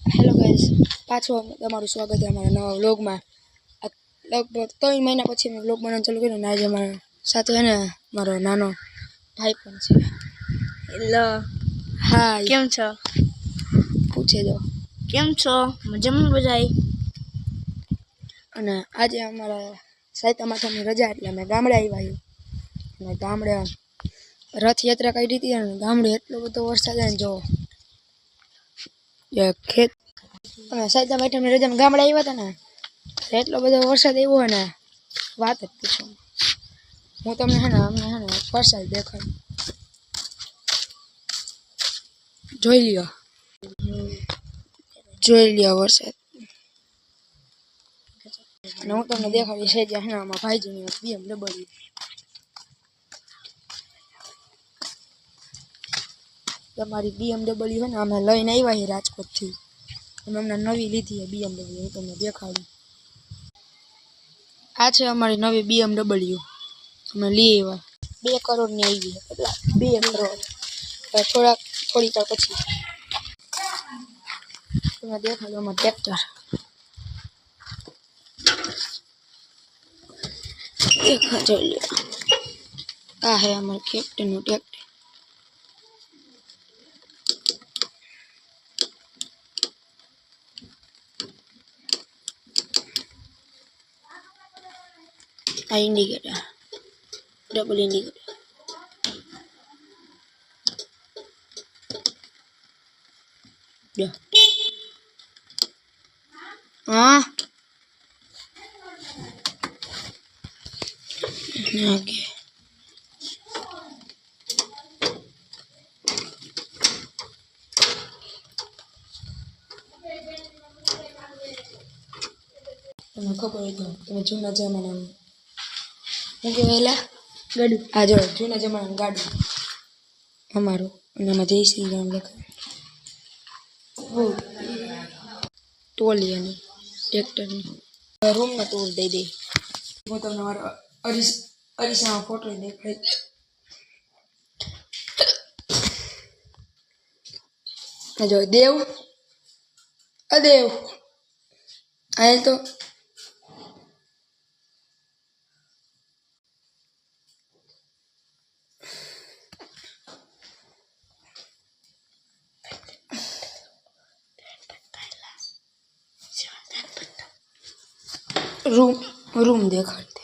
Hello guys, પાછું તમારું સ્વાગત છે અમારા નવા વ્લોગમાં. લગભગ 3 મહિના પછી મેં વ્લોગ બનાવવાનું ચાલુ કર્યું ને આજે મારા સાથે છે ને મારો નાનો ભાઈ પણ છે. હેલો, હા, કેમ છો? પૂછે જો કેમ છો? મજામાં બધાય? અને આજે અમારા સાતમ આઠમની રજા એટલે અમે ગામડે આવ્યા છીએ. અને ગામડે રથયાત્રા કાઢી હતી અને ગામડે એટલો બધો વરસાદ આવે ને જો ખેત અમે સાતમ આઠમની રજામાં ગામડે આવ્યા હતા ને એટલો બધો વરસાદ આવ્યો ને વાત જ પૂછો. હું તમને અમને વરસાદ દેખાડું, જોઈ લ્યો વરસાદ. અને હું તમને દેખાડીશ છે જ્યાં અમારા ભાઈજીની BMW. તમારી BMW છે ને અમે લઈને આવ્યા છીએ રાજકોટથી. અમે અમને નવી લીધી છે BMW. હું તમને દેખાડું. આ છે અમારી નવી BMW. અમે લઈ આવ્યા 2 કરોડની આવી. કેટલા 2 કરોડ. થોડીક વાર પછી તમે દેખાડો અમારું ટ્રેક્ટર. જોઈ લો, આ હે અમારું કેપ્ટનનું ટ્રેક્ટર. આ ઇન્ડિકેટર, ડબલ ઇન્ડિકેટર. હા ઓકે. તમને ખબર હોય તો તમે જૂના જમાનામાં શું કહેવાયેલા ગાડું. આ જો જૂના જમાનાનું ગાડું અમારું. અને એમાં જય શ્રી રામ લખાય. ટોલી અને ટ્રેક્ટરની રૂમમાં ટૂર દઈ દે. હું તમને મારો અરીસામાં ફોટો દેખાડી. જો દેવ અદેવ આયલ તો રૂમ દેખાડते.